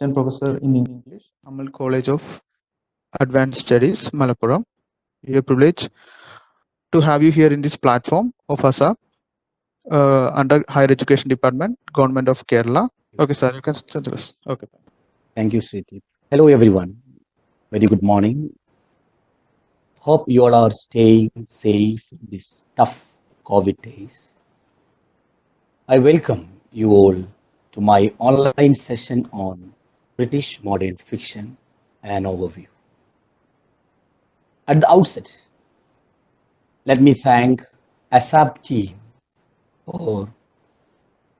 Assistant Professor in English, Amal College of Advanced Studies, Malappuram. We are privileged to have you here in this platform of ASA under Higher Education Department, Government of Kerala. Okay, sir, you can start this. Okay. Thank you, Sriti. Hello, everyone. Very good morning. Hope you all are staying safe in these tough COVID days. I welcome you all to my online session on British modern fiction and overview. At the outset, let me thank ASAP team for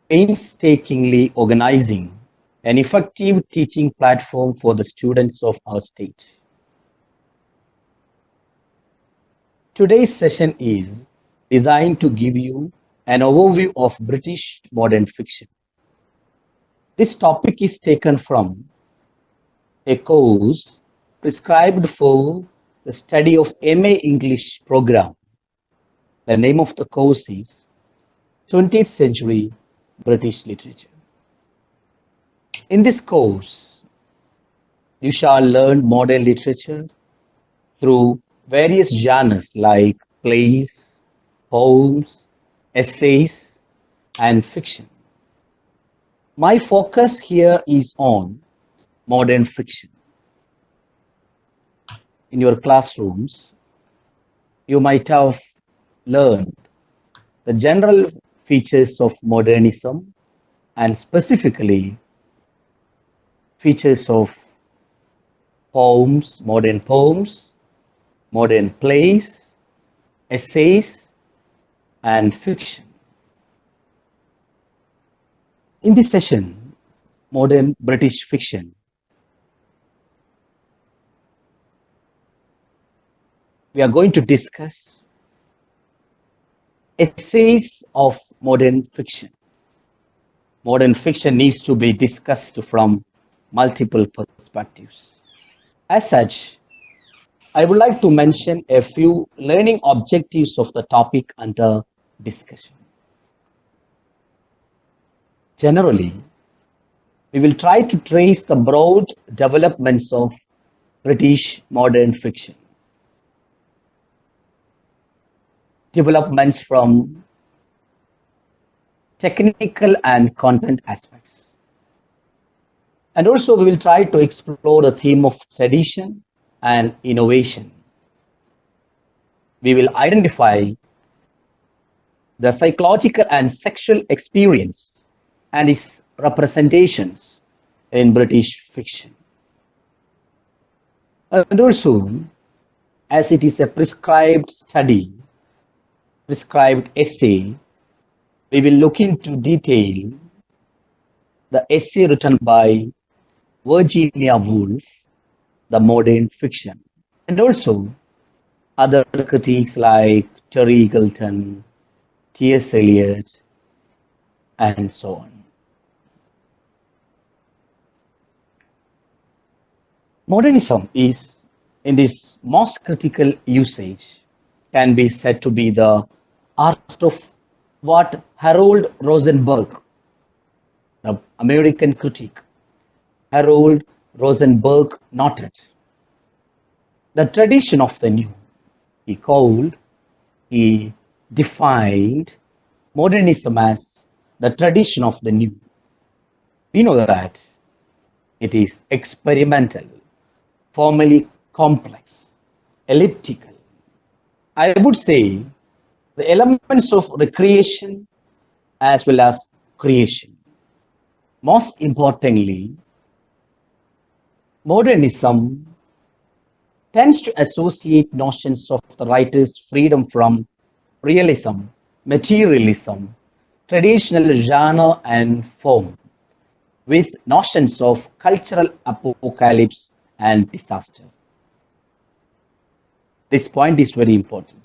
painstakingly organizing an effective teaching platform for the students of our state. Today's session is designed to give you an overview of British modern fiction. This topic is taken from a course prescribed for the study of MA English program. The name of the course is 20th Century British Literature. In this course, you shall learn modern literature through various genres like plays, poems, essays, and fiction. My focus here is on modern fiction. In your classrooms, you might have learned the general features of modernism and specifically features of poems, modern plays, essays, and fiction. In this session, modern British fiction, we are going to discuss essays of modern fiction. Modern fiction needs to be discussed from multiple perspectives. As such, I would like to mention a few learning objectives of the topic under discussion. Generally, we will try to trace the broad developments of British modern fiction. Developments from technical and content aspects. And also we will try to explore the theme of tradition and innovation. We will identify the psychological and sexual experience and its representations in British fiction. And also, as it is a prescribed study, prescribed essay, we will look into detail the essay written by Virginia Woolf, The Modern Fiction, and also other critics like Terry Eagleton, T.S. Eliot, and so on. Modernism is, in this most critical usage, can be said to be the art of what Harold Rosenberg, the American critic, Harold Rosenberg noted. The tradition of the new. He defined modernism as the tradition of the new. We know that it is experimental, formally complex, elliptical. I would say the elements of recreation as well as creation. Most importantly, modernism tends to associate notions of the writer's freedom from realism, materialism, traditional genre and form, with notions of cultural apocalypse and disaster. This point is very important.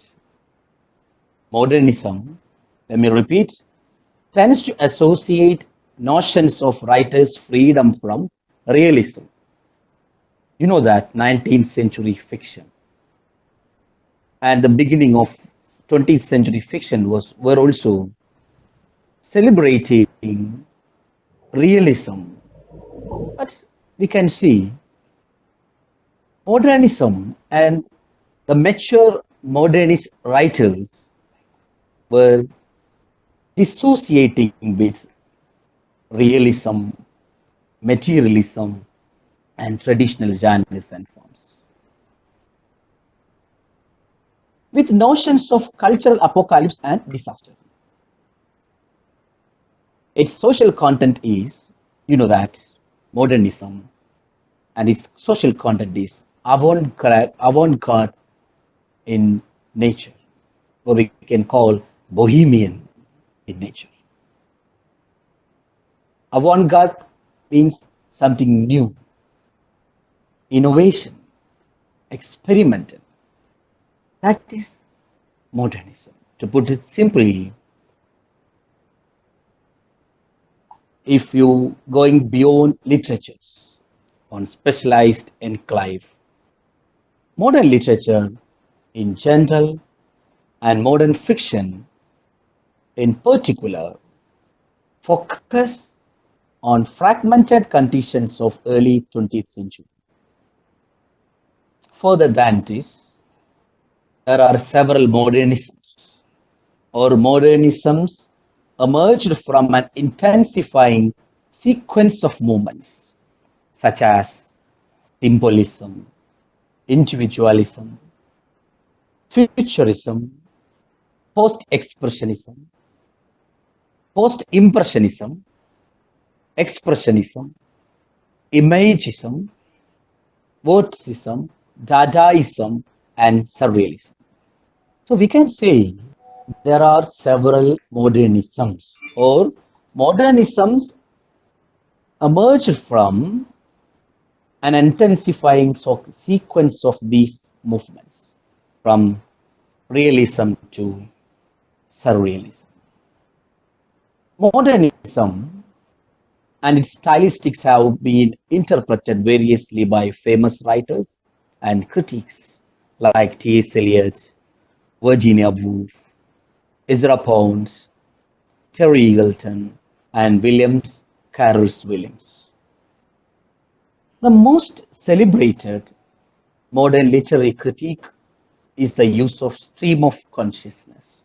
Modernism, let me repeat, tends to associate notions of writers' freedom from realism. You know that 19th century fiction and the beginning of 20th century fiction were also celebrating realism. But we can see modernism and the mature modernist writers were dissociating with realism, materialism, and traditional genres and forms. With notions of cultural apocalypse and disaster. Its social content is, you know that, modernism, and its social content is avant-garde in nature, or we can call bohemian in nature. Avant-garde means something new, innovation, experimental. That is modernism. To put it simply, if you going beyond literatures on specialized enclave, modern literature in general and modern fiction in particular focus on fragmented conditions of early 20th century. Further than this, there are several modernisms or modernisms emerged from an intensifying sequence of movements such as symbolism, individualism, futurism, post-expressionism, post-impressionism, expressionism, imagism, Wordism, Dadaism, and Surrealism. So we can say there are several modernisms or modernisms emerged from an intensifying sequence of these movements from realism to surrealism. Modernism and its stylistics have been interpreted variously by famous writers and critics like T.S. Eliot, Virginia Woolf, Ezra Pound, Terry Eagleton, and Williams Carus Williams. The most celebrated modern literary critique is the use of stream of consciousness.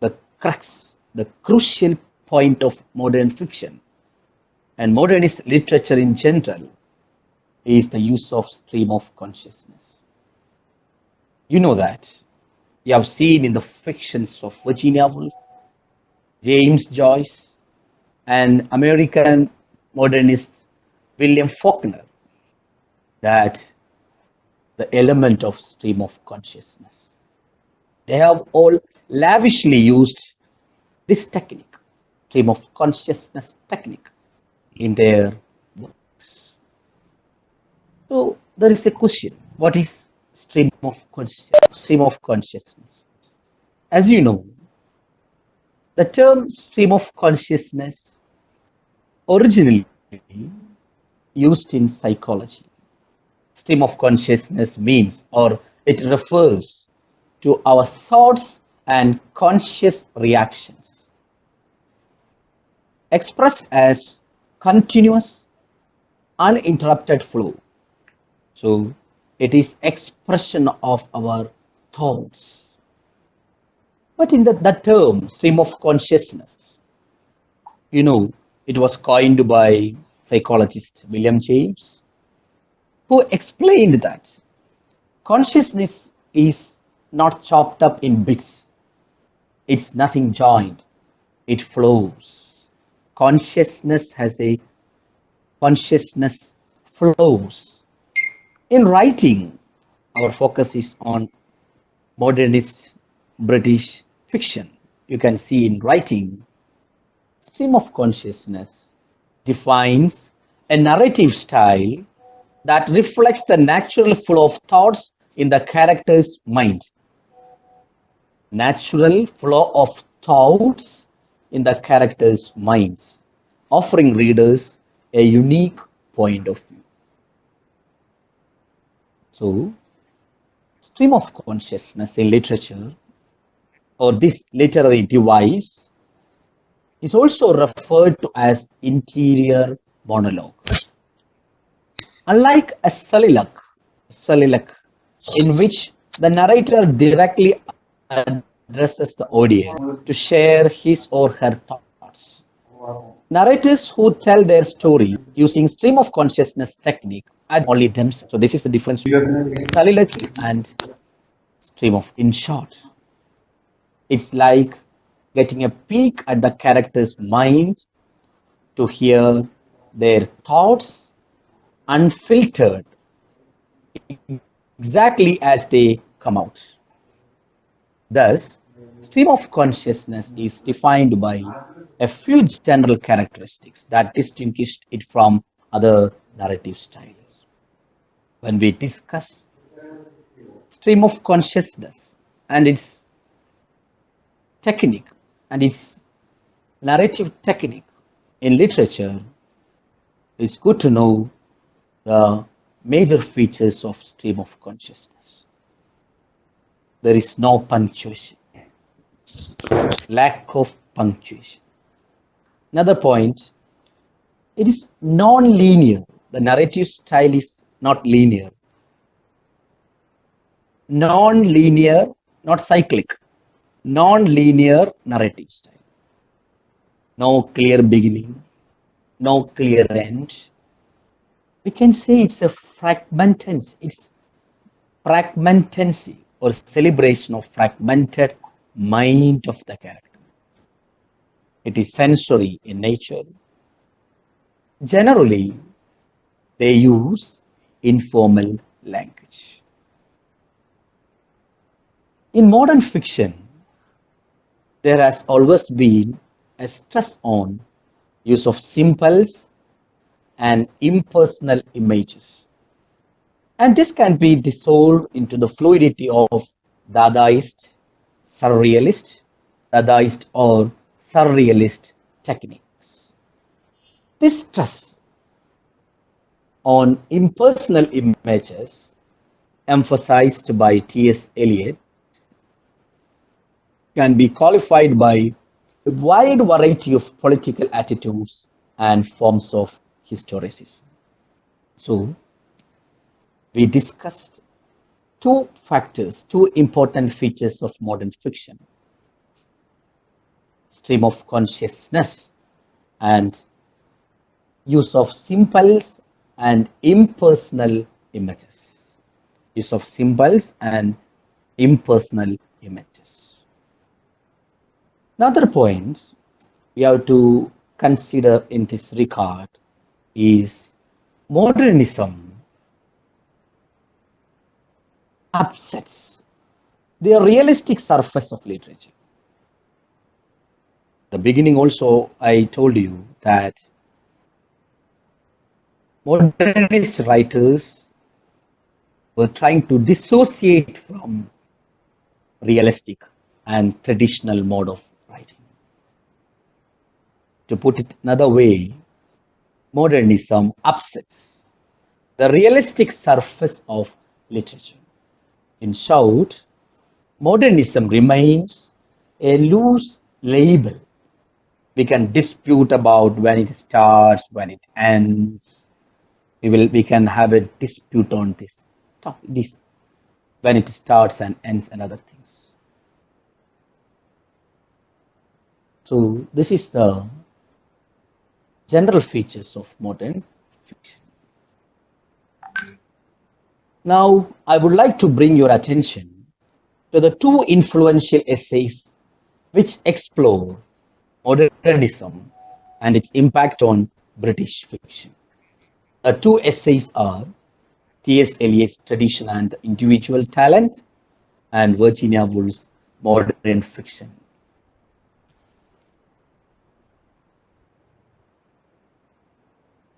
The crux, the crucial point of modern fiction and modernist literature in general is the use of stream of consciousness. You know that. You have seen in the fictions of Virginia Woolf, James Joyce, and American modernist William Faulkner that the element of stream of consciousness. They have all lavishly used this technique, stream of consciousness technique, in their works. So there is a question: what is stream of consciousness? As you know, the term stream of consciousness originally used in psychology. Stream of consciousness means, or it refers to our thoughts and conscious reactions, expressed as continuous, uninterrupted flow. So it is expression of our thoughts. But in that term, stream of consciousness, you know, it was coined by psychologist William James, who explained that consciousness is not chopped up in bits. It's nothing joined. It flows. Consciousness flows. In writing, our focus is on modernist British fiction. You can see in writing, stream of consciousness defines a narrative style that reflects the natural flow of thoughts in the character's mind. Natural flow of thoughts in the character's minds, offering readers a unique point of view. So, stream of consciousness in literature, or this literary device, is also referred to as interior monologue. Unlike a soliloquy in which the narrator directly addresses the audience to share his or her thoughts, narrators who tell their story using stream of consciousness technique add only themselves. So this is the difference between soliloquy and stream of. In short, it's like getting a peek at the character's mind to hear their thoughts unfiltered, exactly as they come out. Thus, stream of consciousness is defined by a few general characteristics that distinguish it from other narrative styles. When we discuss stream of consciousness and its technique and its narrative technique in literature, it's good to know the major features of stream of consciousness. There is no punctuation, lack of punctuation. Another point, it is non-linear. The narrative style is not linear. Non-linear, not cyclic. Non-linear narrative style. No clear beginning, no clear end. We can say it's a fragmentency. It's fragmentency or celebration of fragmented mind of the character. It is sensory in nature. Generally, they use informal language. In modern fiction, there has always been a stress on use of symbols and impersonal images. And this can be dissolved into the fluidity of Dadaist, Surrealist, Dadaist or Surrealist techniques. This stress on impersonal images emphasized by T.S. Eliot can be qualified by a wide variety of political attitudes and forms of historicism. So, we discussed two important features of modern fiction: stream of consciousness and use of symbols and impersonal images. Use of symbols and impersonal images. Another point we have to consider in this regard is modernism upsets the realistic surface of literature. The beginning also, I told you that modernist writers were trying to dissociate from realistic and traditional mode of writing. To put it another way, modernism upsets the realistic surface of literature. In short, modernism remains a loose label. We can dispute about when it starts, when it ends. We can have a dispute on this when it starts and ends and other things. So this is the general features of modern fiction. Now, I would like to bring your attention to the two influential essays which explore modernism and its impact on British fiction. The two essays are T.S. Eliot's Tradition and Individual Talent and Virginia Woolf's Modern Fiction.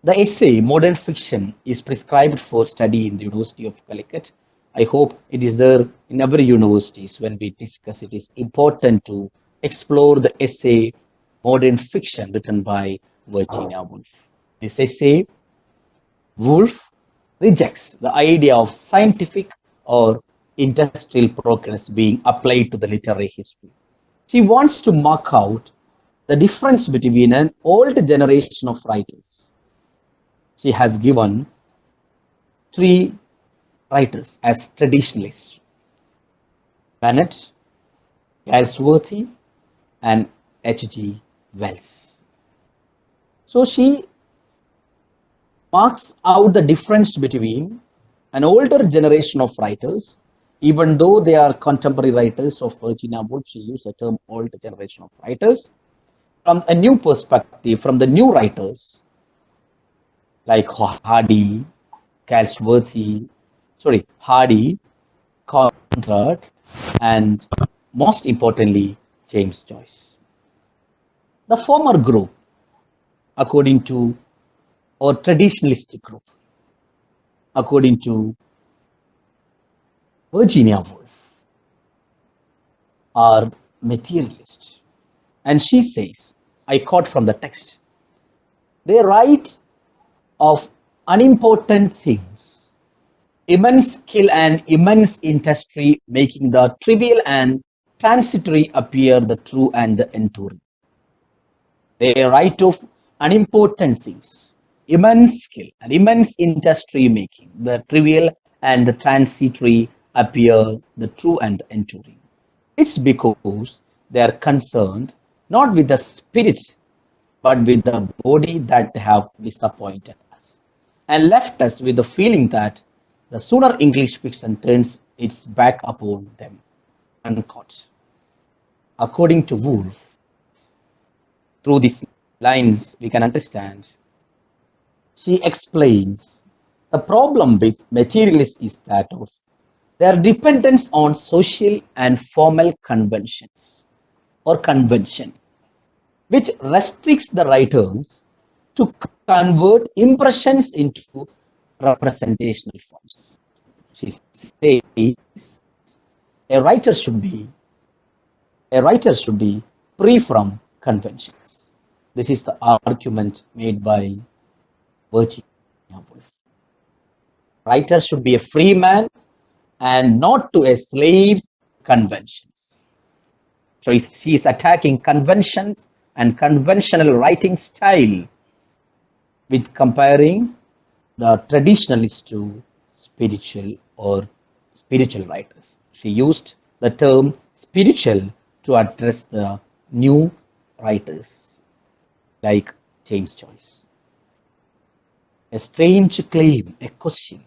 The essay Modern Fiction is prescribed for study in the University of Calicut. I hope it is there in every universities. When we discuss it, is important to explore the essay Modern Fiction written by Virginia Woolf. This essay, Woolf rejects the idea of scientific or industrial progress being applied to the literary history. She wants to mark out the difference between an old generation of writers. She has given three writers as traditionalists: Bennett, Galsworthy, and H.G. Wells. So she marks out the difference between an older generation of writers, even though they are contemporary writers of Virginia Woolf. She used the term older generation of writers, from a new perspective, from the new writers like Hardy, Hardy, Conrad, and most importantly, James Joyce. The former group, according to, or traditionalistic group, according to Virginia Woolf, are materialists. And she says, I quote from the text, they write of unimportant things, immense skill and immense industry, making the trivial and transitory appear the true and the enduring. They write of unimportant things, immense skill and immense industry, making the trivial and the transitory appear the true and the enduring. It's because they are concerned not with the spirit, but with the body that they have disappointed us and left us with the feeling that the sooner English fiction turns its back upon them. Unquote. According to Woolf, through these lines we can understand, she explains the problem with materialists is that of their dependence on social and formal conventions or convention, which restricts the writers to convert impressions into representational forms. She says a writer should be free from conventions. This is the argument made by Virginia Woolf. Writer should be a free man and not to a slave conventions. So she is attacking conventions and conventional writing style with comparing the traditionalists to spiritual or spiritual writers. She used the term spiritual to address the new writers like James Joyce. A strange claim, a question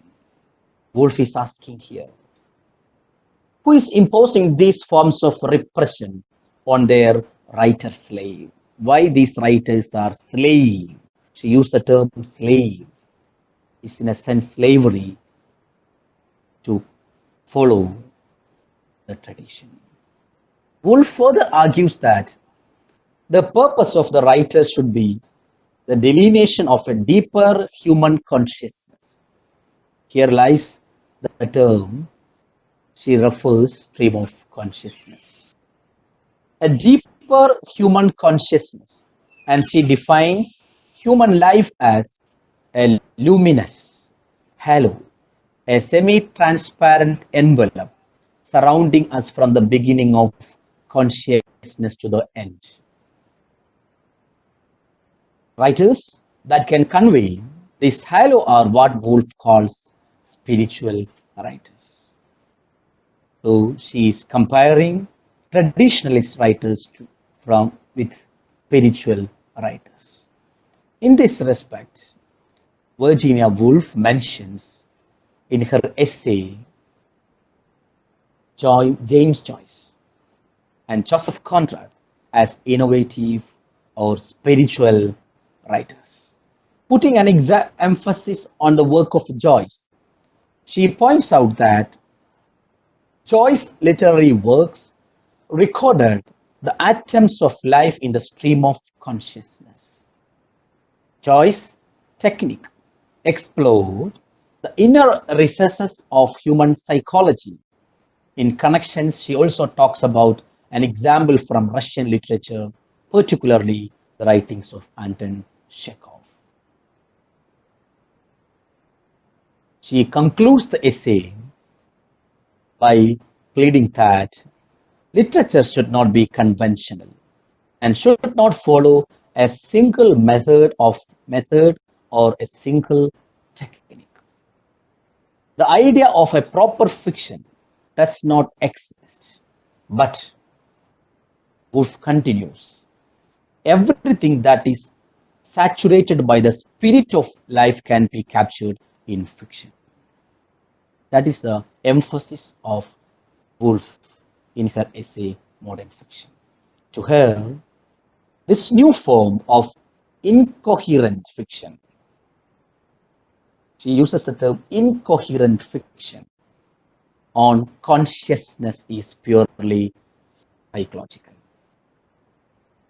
Woolf is asking here. Who is imposing these forms of repression on their writer slave? Why these writers are slave? She used the term slave. It's in a sense slavery to follow the tradition. Woolf further argues that the purpose of the writer should be the delineation of a deeper human consciousness. Here lies the term she refers stream of consciousness. A deeper human consciousness, and she defines human life as a luminous halo, a semi-transparent envelope surrounding us from the beginning of consciousness to the end. Writers that can convey this halo are what Woolf calls spiritual writers. So she is comparing traditionalist writers with spiritual writers. In this respect, Virginia Woolf mentions in her essay James Joyce and Joseph Conrad as innovative or spiritual writers. Putting an exact emphasis on the work of Joyce, she points out that Joyce's literary works recorded the atoms of life in the stream of consciousness. Joyce's technique explored the inner recesses of human psychology. In connections, she also talks about an example from Russian literature, particularly the writings of Anton Chekhov. She concludes the essay by pleading that literature should not be conventional and should not follow a single method or a single technique. The idea of a proper fiction does not exist. But Woolf continues, everything that is saturated by the spirit of life can be captured in fiction. That is the emphasis of Woolf in her essay Modern Fiction. To her, this new form of incoherent fiction, she uses the term incoherent fiction, on consciousness is purely psychological.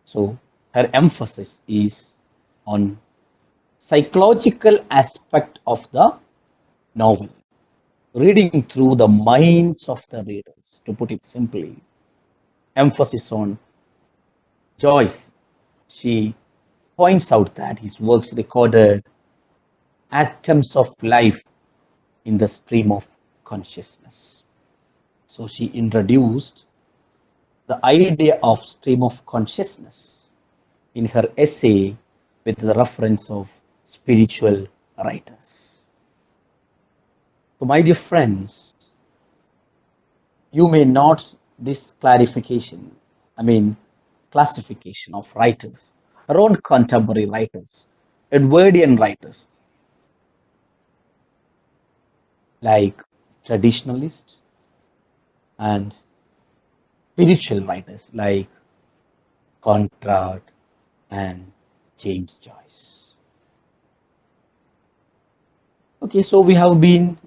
So her emphasis is on psychological aspect of the novel, reading through the minds of the readers. To put it simply, emphasis on Joyce. She points out that his works recorded atoms of life in the stream of consciousness. So she introduced the idea of stream of consciousness in her essay with the reference of spiritual writers. So my dear friends, you may note this classification of writers, around contemporary writers, Edwardian writers, like traditionalists and spiritual writers like Conrad and James Joyce. Okay, so we have been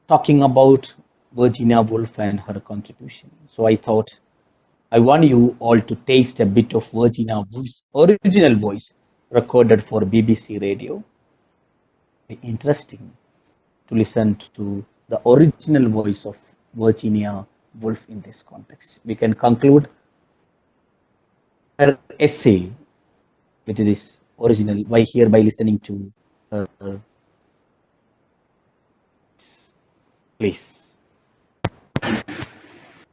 talking about Virginia Woolf and her contribution. So I thought I want you all to taste a bit of Virginia Woolf's original voice recorded for BBC Radio. Interesting to listen to the original voice of Virginia Woolf in this context. We can conclude her essay with this original by listening to her. Please.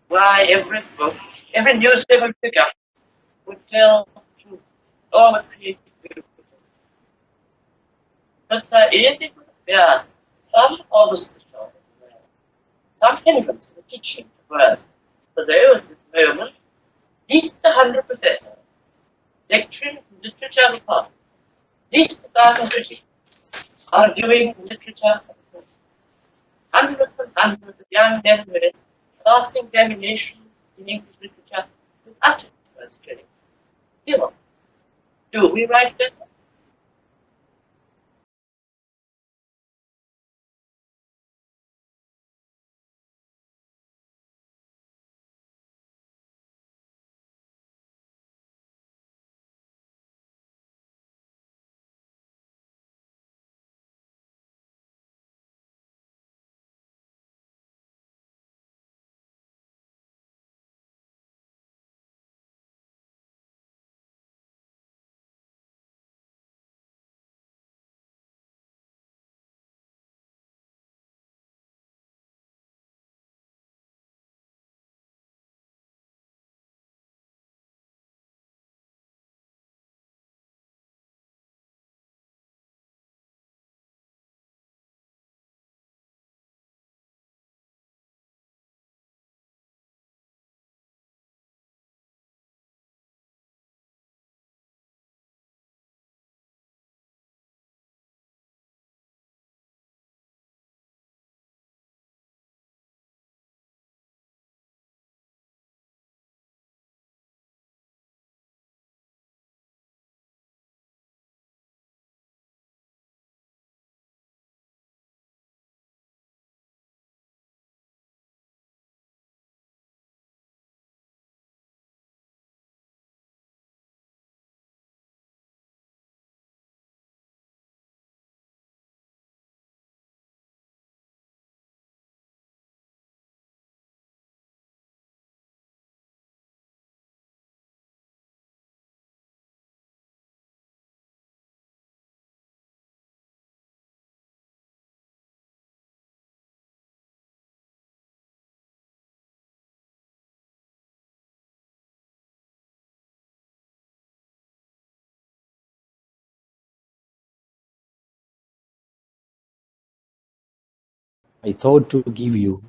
Why every book, every newspaper figure would tell truth, all creative beauty. But is it yeah, some obstacles, some hindrance to the teaching of words. For there at this moment, least 100 professors, lecturing literature departments, least 1,000 critics, are doing literature as a course. Hundreds and hundreds of young men and women passing examinations in English literature with utmost training. Still, do we write better? I thought to give you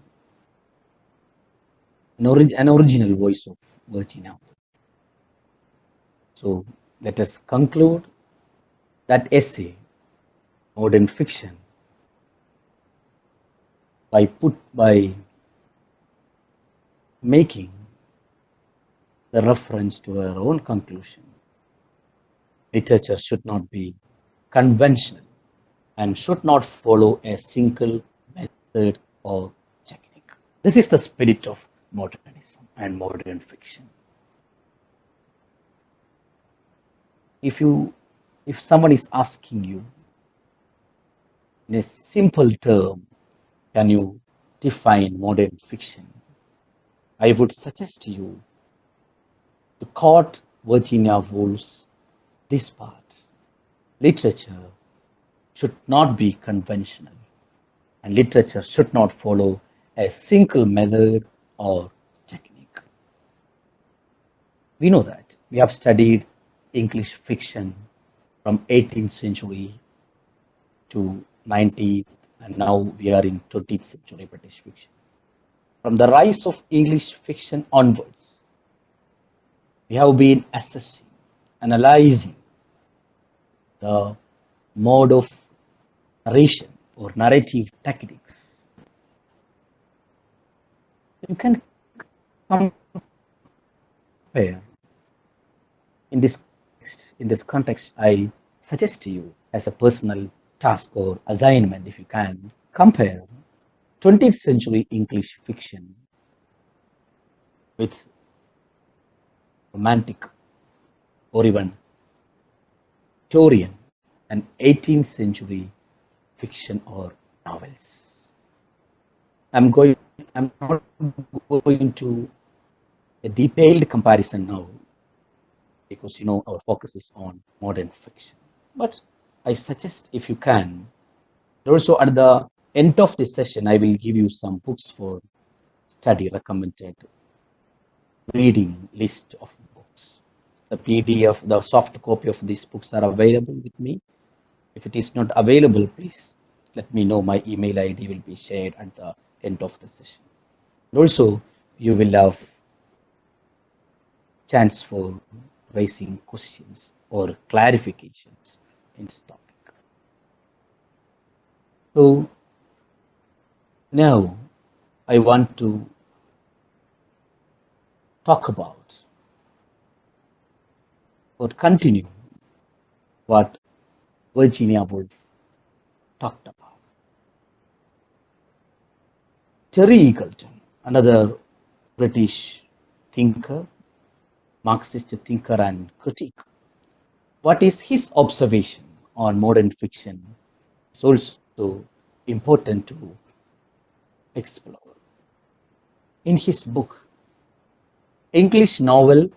an original voice of Virginia Woolf. So let us conclude that essay, Modern Fiction, by making the reference to our own conclusion. Literature should not be conventional and should not follow a single method or technique. This is the spirit of modernism and modern fiction. If someone is asking you in a simple term, can you define modern fiction? I would suggest to you to quote Virginia Woolf's this part. Literature should not be conventional, and literature should not follow a single method or technique. We know that. We have studied English fiction from 18th century to 19th, and now we are in 20th century British fiction. From the rise of English fiction onwards, we have been assessing, analyzing the mode of narration or narrative techniques. You can compare in this context. I suggest to you as a personal task or assignment, if you can compare 20th century English fiction with romantic or even Victorian and 18th century fiction or novels. I'm not going to a detailed comparison now, because our focus is on modern fiction. But I suggest, if you can, also at the end of this session, I will give you some books for study, recommended reading list of books. The PDF, the soft copy of these books are available with me. If it is not available, please let me know. My email ID will be shared at the end of the session. And also, you will have chance for raising questions or clarifications in this topic. So now I want to talk about or continue what Virginia Woolf talked about. Terry Eagleton, another British thinker, Marxist thinker and critic. What is his observation on modern fiction is also important to explore. In his book, English Novel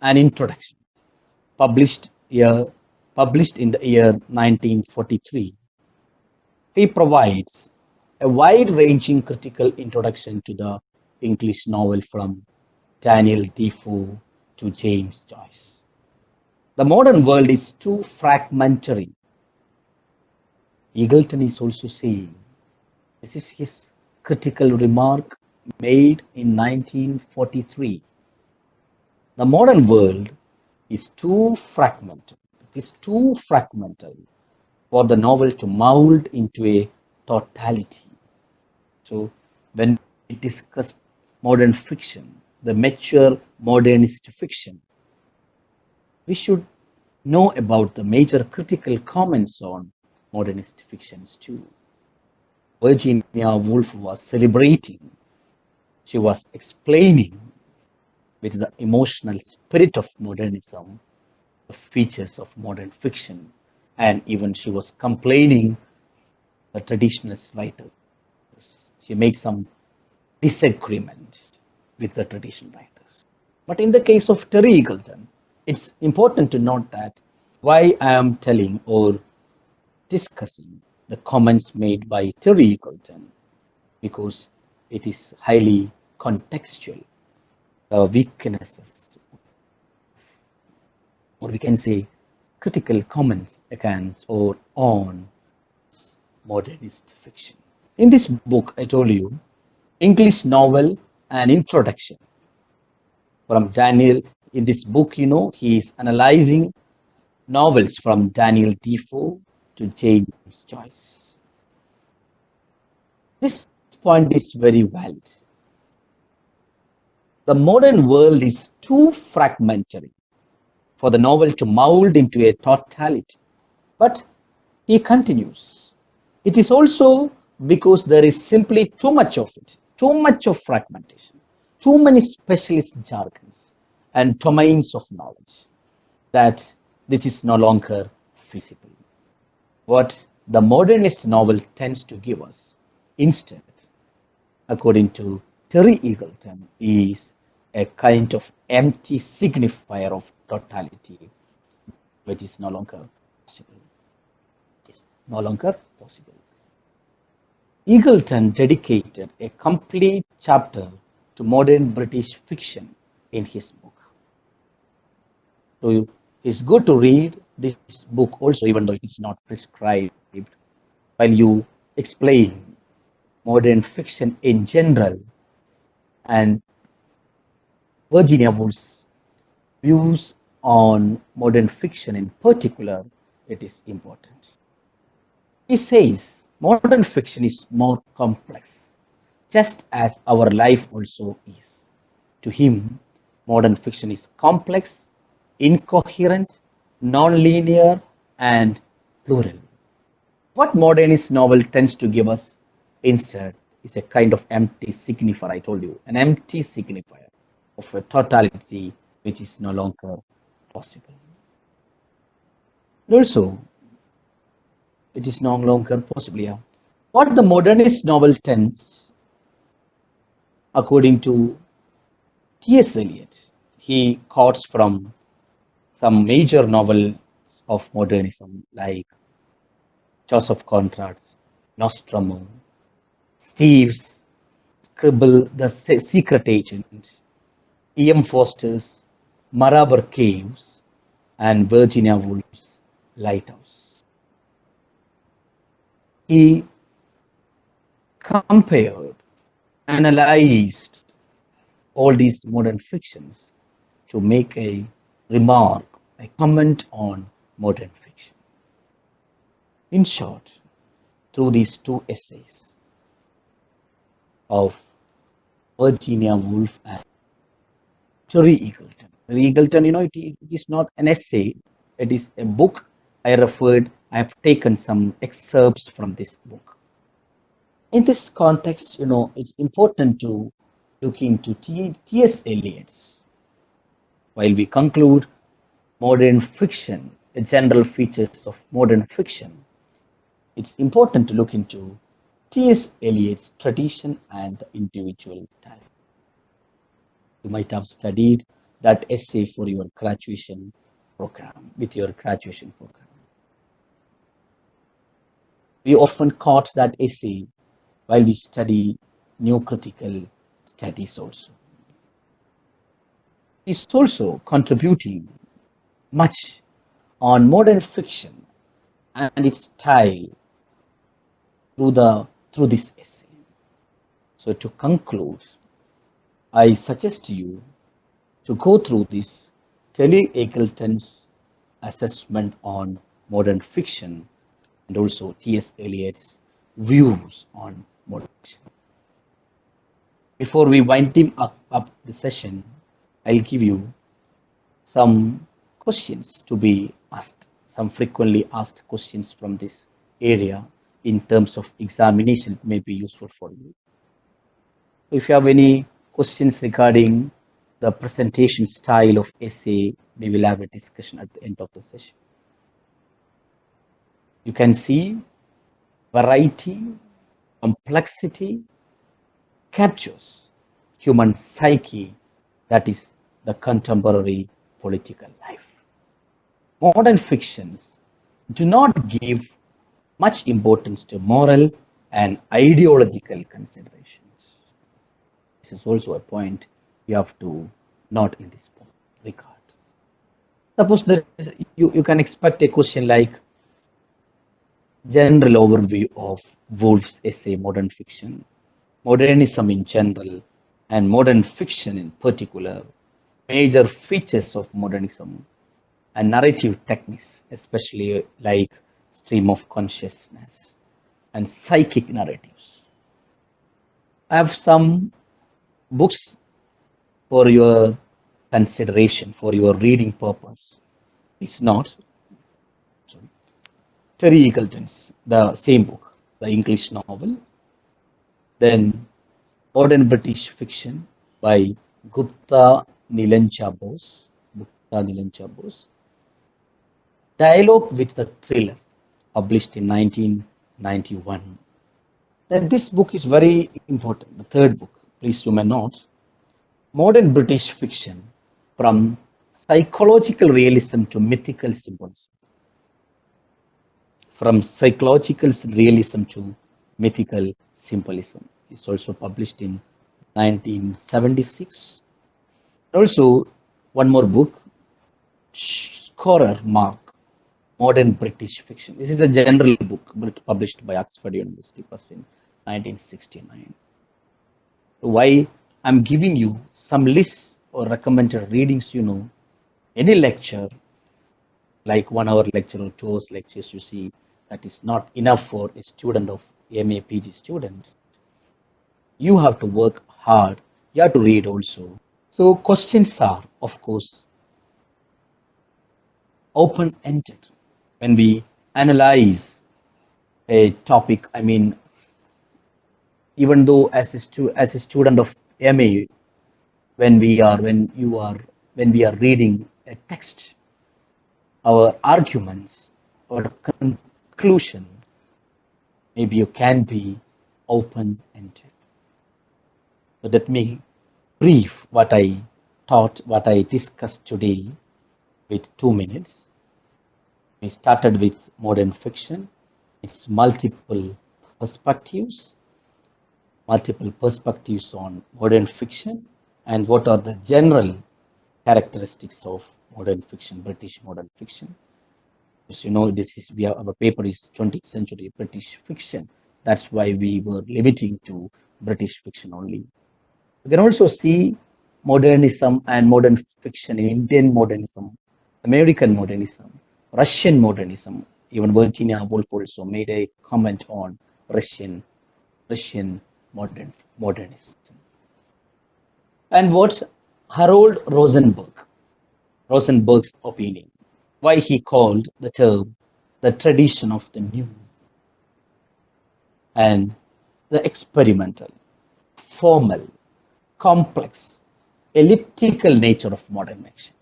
and Introduction, published in the year 1943, he provides a wide-ranging critical introduction to the English novel from Daniel Defoe to James Joyce. The modern world is too fragmentary. Eagleton is also saying, this is his critical remark made in 1943. The modern world is too fragmented. It is too fragmented for the novel to mold into a totality. So when we discuss modern fiction, the mature modernist fiction, we should know about the major critical comments on modernist fictions too. Virginia Woolf was celebrating, she was explaining with the emotional spirit of modernism the features of modern fiction, and even she was complaining the traditionalist writers. She made some disagreement with the traditional writers. But in the case of Terry Eagleton, it's important to note that why I am telling or discussing the comments made by Terry Eagleton, because it is highly contextual. Weaknesses, or we can say critical comments against or on modernist fiction. In this book, I told you, English novel and introduction from Daniel. In this book, he is analyzing novels from Daniel Defoe to James Joyce. This point is very valid. The modern world is too fragmentary for the novel to mold into a totality. But he continues, it is also because there is simply too much of it, too much of fragmentation, too many specialist jargons and domains of knowledge, that this is no longer feasible. What the modernist novel tends to give us instead, according to Terry Eagleton, is a kind of empty signifier of totality, which is no longer possible. It's no longer possible. Eagleton dedicated a complete chapter to modern British fiction in his book. So it's good to read this book also, even though it is not prescribed, while you explain modern fiction in general and Virginia Woolf's views on modern fiction in particular, it is important. He says modern fiction is more complex, just as our life also is. To him, modern fiction is complex, incoherent, non-linear, and plural. What modernist novel tends to give us instead is a kind of empty signifier, I told you, an empty signifier of a totality which is no longer possible. Also, it is no longer possible. Yeah. What the modernist novel tends, according to T.S. Eliot, he quotes from some major novels of modernism like Joseph Conrad's Nostromo, Steve's Scribble, The Secret Agent, E.M. Foster's Marabar Caves, and Virginia Woolf's Lighthouse. He compared, analyzed all these modern fictions to make a remark, a comment on modern fiction. In short, through these two essays of Virginia Woolf and Terry Eagleton. Eagleton, it is not an essay, it is a book. I have taken some excerpts from this book. In this context, it's important to look into T.S. Eliot's. While we conclude modern fiction, the general features of modern fiction, it's important to look into T.S. Eliot's tradition and the individual talent. You might have studied that essay for your graduation program, with your graduation program. We often quote that essay while we study new critical studies also. It's also contributing much on modern fiction and its style through this essay. So to conclude, I suggest to you to go through this Terry Eagleton's assessment on modern fiction and also T.S. Eliot's views on modern fiction. Before we wind up the session, I'll give you some questions to be asked, some frequently asked questions from this area in terms of examination may be useful for you. If you have any questions regarding the presentation style of essay, we will have a discussion at the end of the session. You can see variety, complexity captures human psyche, that is the contemporary political life. Modern fictions do not give much importance to moral and ideological considerations. This is also a point you have to note in this regard. Suppose you can expect a question like, general overview of Woolf's essay Modern Fiction, Modernism in general, and modern fiction in particular, major features of modernism, and narrative techniques, especially like stream of consciousness and psychic narratives. I have some books for your consideration, for your reading purpose. It's not Terry Eagleton's, the same book, the English novel, then Modern British Fiction by Gupta Nilancha Bose, Dialogue with the Thriller, published in 1991. Then this book is very important, the third book, please you may note, Modern British Fiction, from Psychological Realism to Mythical Symbolism. From Psychological Realism to Mythical Symbolism. It's also published in 1976. Also, one more book, Scorer Mark, Modern British Fiction. This is a general book published by Oxford University in 1969. Why I'm giving you some lists or recommended readings, any lecture, like 1 hour lecture or 2 hours lectures, you see, that is not enough for a student of MA, PG student. You have to work hard. You have to read also. So questions are, of course, open-ended. When we analyze a topic, even though as a student of MA, when we are reading a text, our arguments or conclusions, maybe you can be open-ended. So let me brief what I taught, what I discussed today with 2 minutes. We started with modern fiction, its multiple perspectives on modern fiction, and what are the general characteristics of modern fiction, British modern fiction. As you know, our paper is 20th century British fiction. That's why we were limiting to British fiction only. You can also see modernism and modern fiction in Indian modernism, American modernism, Russian modernism. Even Virginia Woolf also made a comment on Russian modernism. And what's Harold Rosenberg's opinion? Why he called the term the tradition of the new and the experimental, formal, complex, elliptical nature of modern action.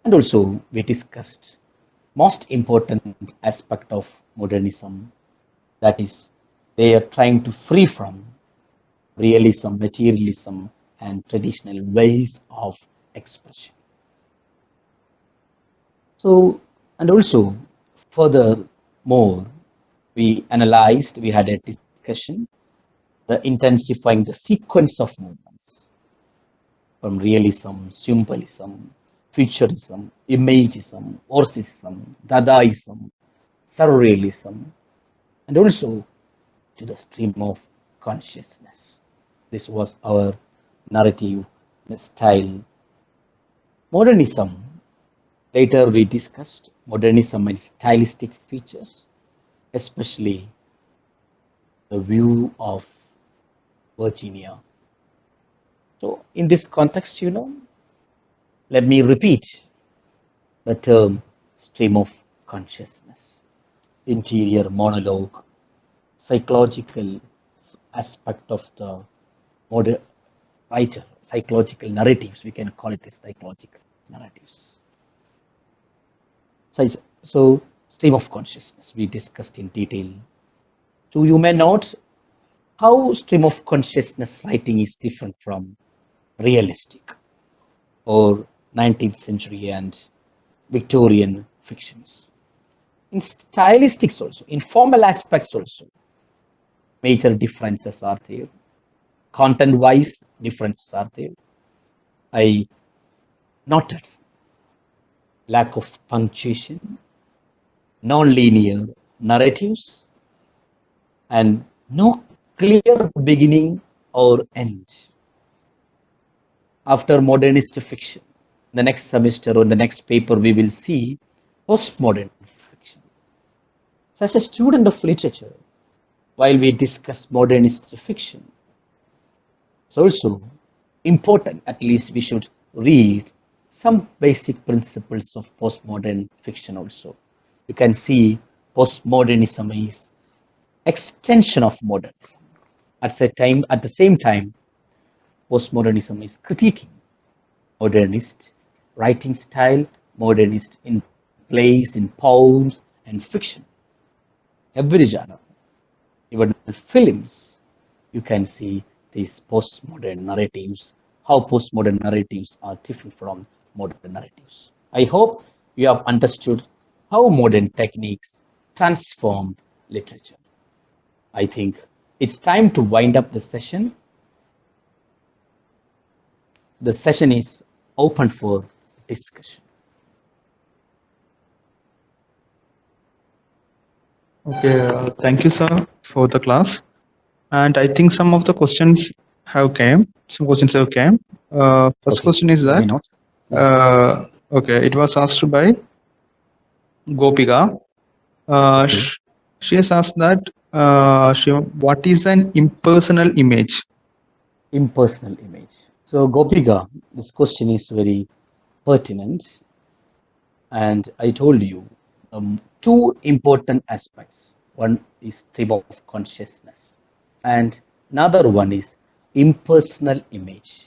And also we discussed most important aspect of modernism, that is they are trying to free from realism, materialism, and traditional ways of expression. So, and also furthermore, we had a discussion, the intensifying the sequence of movements from realism, symbolism, futurism, imagism, orcism, Dadaism, surrealism, and also to the stream of consciousness. This was our narrative style. Modernism. Later we discussed modernism and stylistic features, especially the view of Virginia. So in this context, let me repeat the term stream of consciousness, interior monologue, psychological aspect of the modern writer, psychological narratives, we can call it as psychological narratives. So stream of consciousness we discussed in detail. So you may note how stream of consciousness writing is different from realistic or 19th century and Victorian fictions. In stylistics also, in formal aspects also, major differences are there. Content-wise differences are there. I noted lack of punctuation, non-linear narratives and no clear beginning or end. After modernist fiction, the next semester or the next paper, we will see postmodern fiction. So, as a student of literature, while we discuss modernist fiction, it's also important, at least we should read some basic principles of postmodern fiction also. You can see postmodernism is extension of modernism. At the same time, postmodernism is critiquing modernist writing style, modernist in plays, in poems and fiction. Every genre, even films, you can see these postmodern narratives, how postmodern narratives are different from modern narratives. I hope you have understood how modern techniques transformed literature. I think it's time to wind up the session. The session is open for discussion. Okay, thank you, sir, for the class. And I think some of the questions have came. Some questions have came. First Okay, question is let me that. note. Okay, it was asked by Gopika. Okay. She has asked that. What is an impersonal image? Impersonal image. So, Gopika, this question is very pertinent. And I told you two important aspects. One is stream of consciousness, and another one is impersonal image.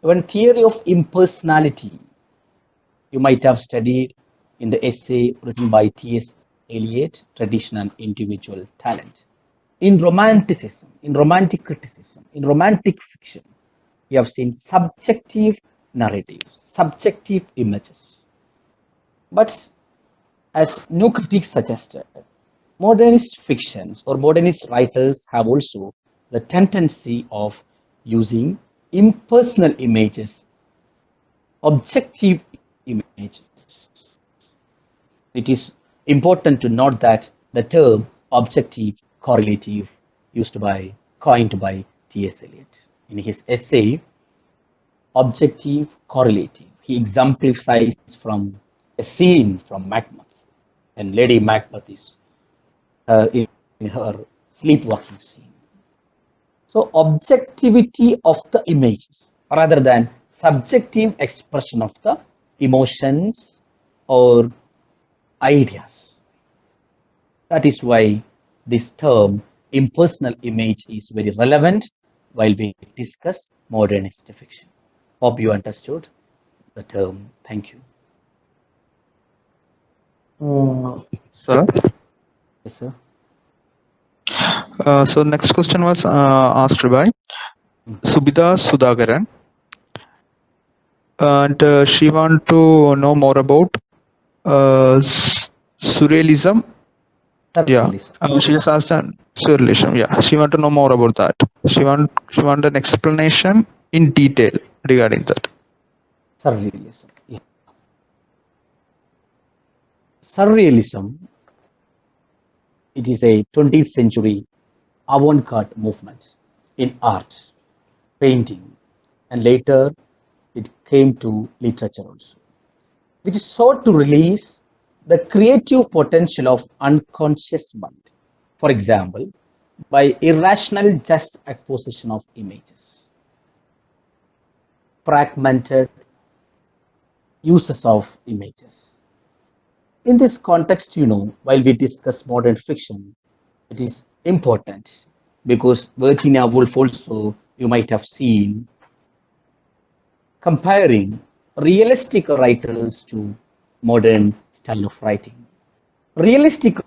One theory of impersonality you might have studied in the essay written by T.S. Eliot, Tradition and Individual Talent. In romanticism, in romantic criticism, in romantic fiction, we have seen subjective narratives, subjective images. But as new critics suggested, modernist fictions or modernist writers have also the tendency of using impersonal images, objective images. It is important to note that the term objective correlative coined by T.S. Eliot. In his essay, Objective Correlative, he exemplifies from a scene from Macbeth, and Lady Macbeth is in her sleepwalking scene. So, objectivity of the images rather than subjective expression of the emotions or ideas. That is why this term impersonal image is very relevant while we discuss modernist fiction. Hope you understood the term. Thank you. Sir. Yes, sir. So next question was asked by Subhida Sudhakaran, and she want to know more about surrealism. Yeah, Surrealism. she just asked that surrealism. Yeah, she want to know more about that. She want an explanation in detail regarding that. Surrealism. Yeah. Surrealism, it is a 20th century avant-garde movement in art, painting, and later it came to literature also, which sought to release the creative potential of unconscious mind. For example, by irrational just acquisition of images, fragmented uses of images. In this context, while we discuss modern fiction, it is important because Virginia Woolf also, you might have seen, comparing realistic writers to modern style of writing. Realistic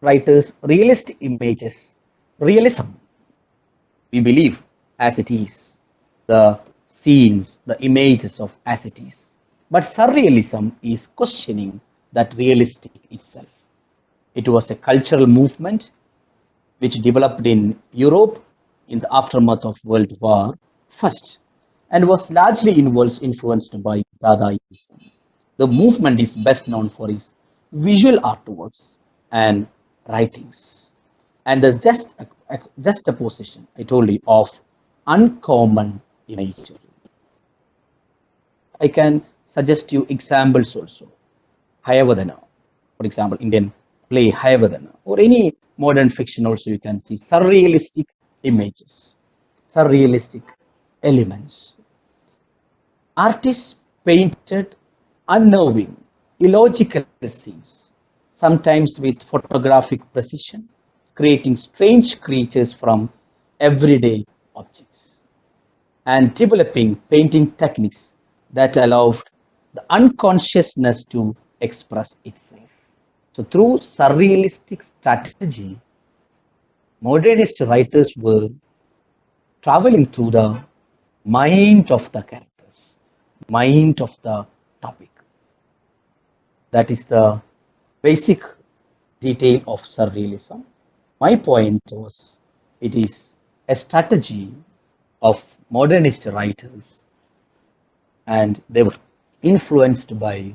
writers, realistic images, realism, we believe as it is, the scenes, the images of as it is. But surrealism is questioning that realistic itself. It was a cultural movement which developed in Europe in the aftermath of World War I and was largely influenced by Dadaism. The movement is best known for its visual artworks and writings. And there's just a position, I told you, of uncommon in nature. I can suggest you examples also. Hayavadana, for example, Indian play Hayavadana, or any modern fiction also you can see surrealistic images, surrealistic elements. Artists painted unnerving, illogical scenes, sometimes with photographic precision, creating strange creatures from everyday objects, and developing painting techniques that allowed the unconsciousness to express itself. So through surrealistic strategy, modernist writers were traveling through the mind of the characters, mind of the topic. That is the basic detail of surrealism. My point was, it is a strategy of modernist writers, and they were influenced by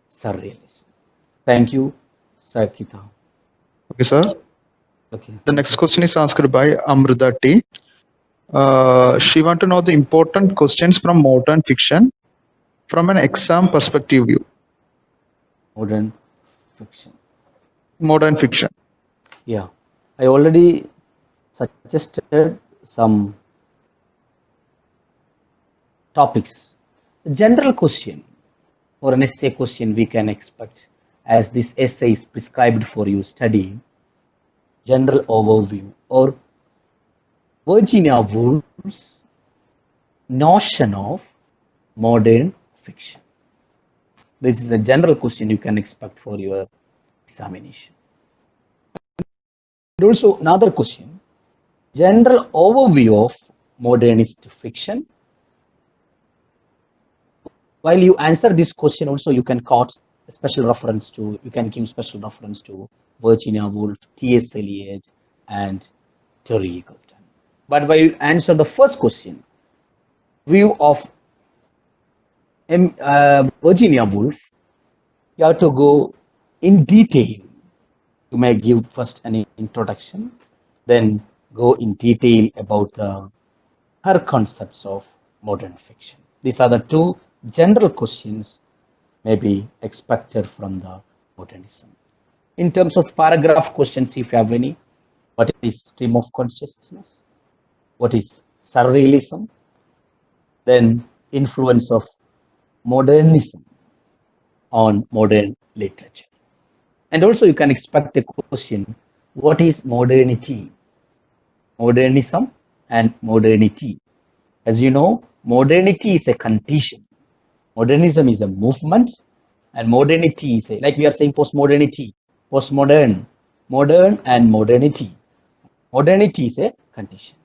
surrealism. Thank you, Sakita. Okay, sir. Okay. The next question is asked by Amrita T. She want to know the important questions from modern fiction from an exam perspective view. Modern fiction. Modern fiction. Yeah, I already suggested some topics. The general question or an essay question we can expect, as this essay is prescribed for you study. General overview, or Virginia Woolf's notion of modern fiction. This is a general question you can expect for your examination. And also another question, general overview of modernist fiction. While you answer this question also, you can quote a special reference to, you can give special reference to Virginia Woolf, T.S. Eliot, and Terry Eagleton. But while you answer the first question, view of Virginia Woolf, you have to go in detail. You may give first an introduction, then go in detail about her concepts of modern fiction. These are the two general questions may be expected from the modernism. In terms of paragraph questions, if you have any, what is stream of consciousness? What is surrealism? Then influence of modernism on modern literature. And also you can expect a question, what is modernity? Modernism and modernity. As you know, modernity is a condition. Modernism is a movement, and modernity is a, like we are saying postmodernity, postmodern, modern and modernity. Modernity is a condition.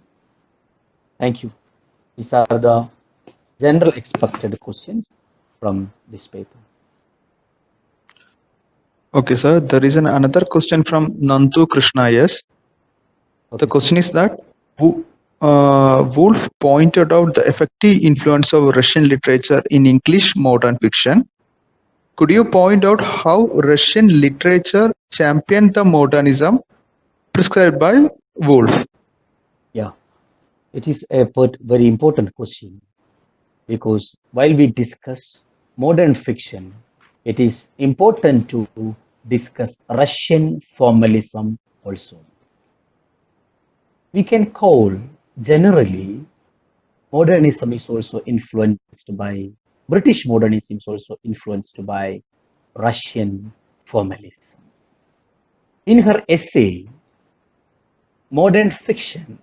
Thank you. These are the general expected questions from this paper. Okay, sir. There is another question from Nandu Krishna. Yes. Okay, The question is that Woolf pointed out the effective influence of Russian literature in English modern fiction. Could you point out how Russian literature championed the modernism prescribed by Woolf? yeah, it is a very important question, because while we discuss modern fiction, it is important to discuss Russian formalism also. We can call generally modernism is also influenced by, British modernism is also influenced by Russian formalism. In her essay, Modern Fiction,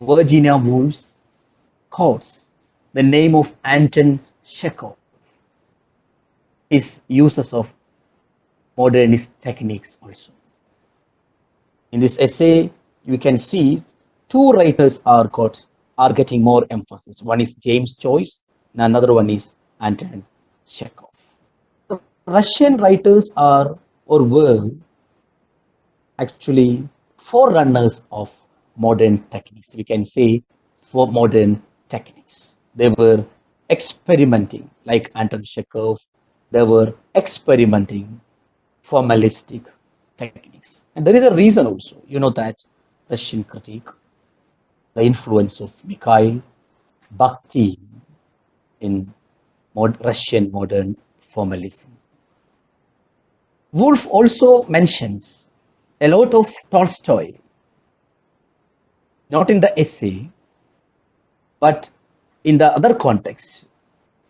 Virginia Woolf quotes the name of Anton Chekhov, his uses of modernist techniques also. In this essay, you can see two writers are getting more emphasis. One is James Joyce, and another one is Anton Chekhov. The Russian writers are or were actually forerunners of modern techniques. We can say for modern techniques. They were experimenting, like Anton Chekhov. They were experimenting formalistic techniques. And there is a reason also, that Russian critique, the influence of Mikhail Bakhtin in Russian modern formalism. Woolf also mentions a lot of Tolstoy, not in the essay, but in the other context,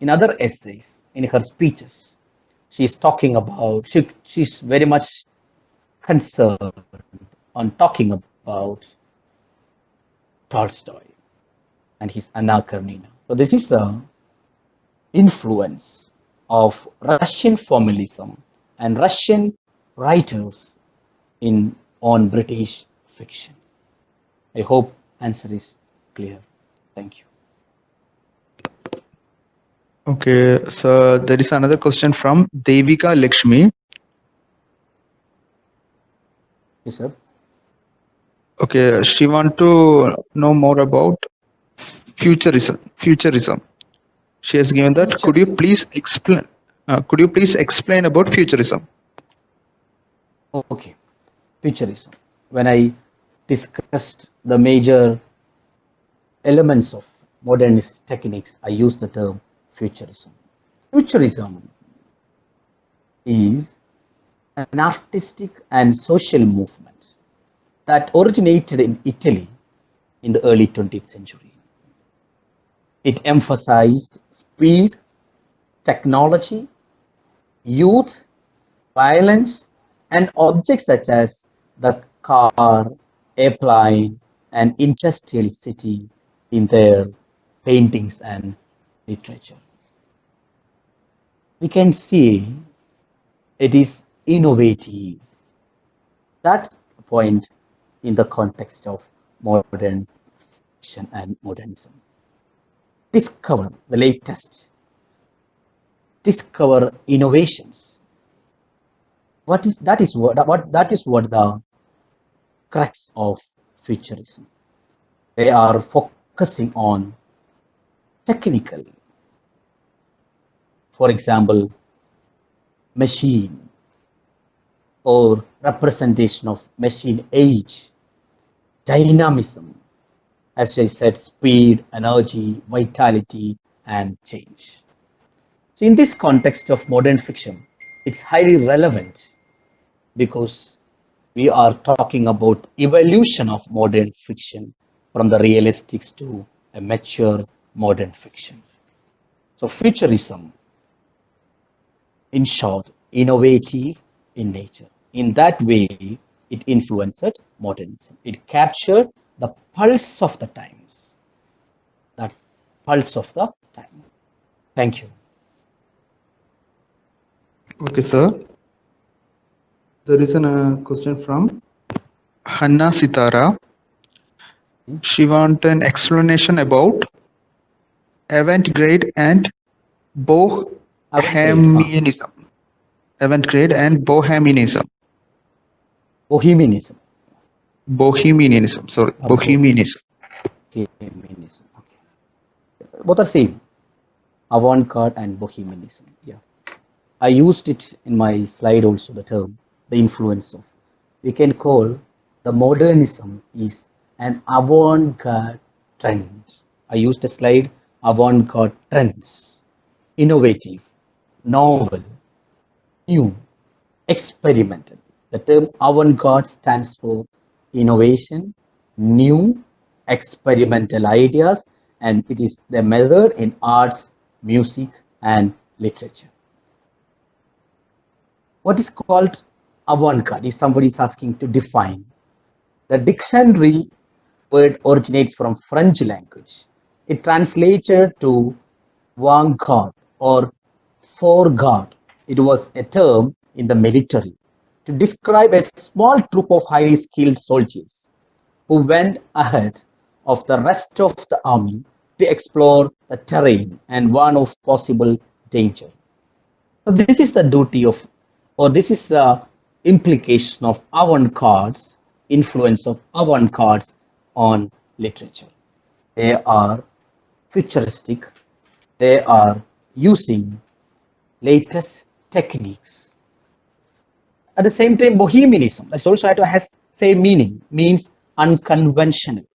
in other essays, in her speeches. She's talking about, she's very much concerned on talking about Tolstoy and his Anna Karenina. So this is the influence of Russian formalism and Russian writers on British fiction. I hope answer is clear. Thank you. Okay, so there is another question from Devika Lakshmi. Yes, sir. Okay, she want to know more about futurism. She has given that. Could you please explain? About futurism? Okay, futurism. When I discussed the major elements of modernist techniques, I used the term futurism. Futurism is an artistic and social movement that originated in Italy in the early 20th century. It emphasized speed, technology, youth, violence, and objects such as the car, airplane, and industrial city in their paintings and literature. We can see it is innovative. That's the point in the context of modern fiction and modernism. Discover the latest. Discover innovations. That is what the crux of futurism. They are focusing on technical, for example, machine or representation of machine age, dynamism, as I said, speed, energy, vitality, and change. So in this context of modern fiction, it's highly relevant because we are talking about evolution of modern fiction from the realistics to a mature modern fiction. So futurism, in short, innovative in nature. In that way, it influenced modernism. It captured the pulse of the times. That pulse of the time. Thank you. Okay, sir. There is a question from Hanna Sitara. She wants an explanation about avant-garde and bohemianism. Avant-garde and bohemianism. Bohemianism. Bohemianism. Sorry, bohemianism. Bohemianism. Okay. Both are same. Avant-garde and bohemianism. Yeah. I used it in my slide also, the term, the influence of. We can call the modernism is an avant-garde trend. I used a slide, avant-garde trends. Innovative, novel, new, experimental. The term avant-garde stands for innovation, new, experimental ideas, and it is the method in arts, music, and literature. What is called avant-garde? If somebody is asking to define, the dictionary word originates from French language. It translated to vanguard or foreguard. It was a term in the military to describe a small troop of highly skilled soldiers who went ahead of the rest of the army to explore the terrain and warn of possible danger. So this is the duty of, or this is the implication of avant-garde's influence of avant-garde on literature. They are futuristic. They are using latest techniques At the same time, bohemianism, that's also has same meaning, means unconventional,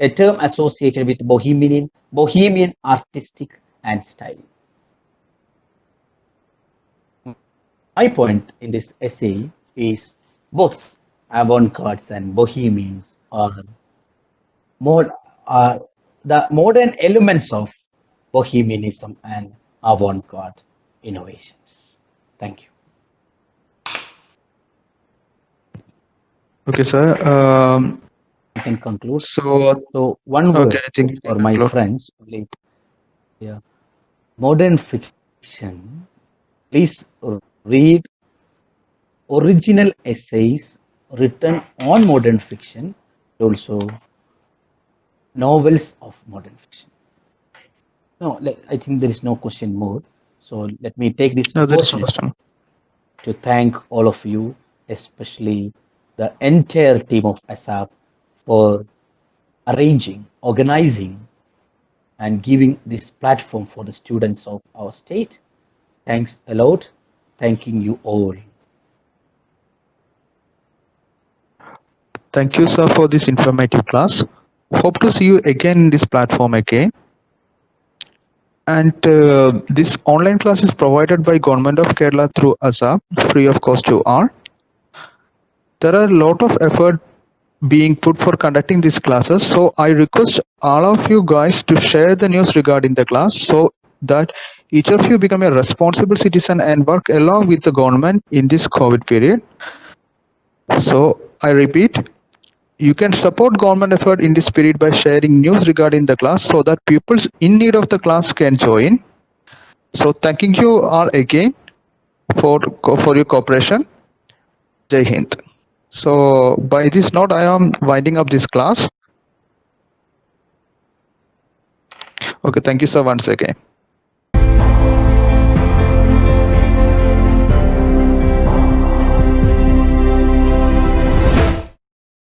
a term associated with bohemian artistic and style. My point in this essay is both avant-gardes and bohemians are the modern elements of bohemianism and avant-garde innovations. Thank you. Okay, sir. I can conclude. So one word okay, I think for my conclude. friends. Yeah, modern fiction. Please read original essays written on modern fiction, also novels of modern fiction. No, I think there is no question more. So let me take this No, there is no opportunity question. to thank all of you, especially the entire team of ASAP, for arranging, organizing, and giving this platform for the students of our state. Thanks a lot. Thanking you all. Thank you, sir, for this informative class. Hope to see you again in this platform again. And this online class is provided by Government of Kerala through ASAP, free of cost to all. There are a lot of effort being put for conducting these classes, so I request all of you guys to share the news regarding the class so that each of you become a responsible citizen and work along with the government in this COVID period. So I repeat, you can support government effort in this period by sharing news regarding the class so that people in need of the class can join. So thanking you all again for your cooperation. Jai Hind. So by this note, I am winding up this class. Okay, thank you, sir, once again.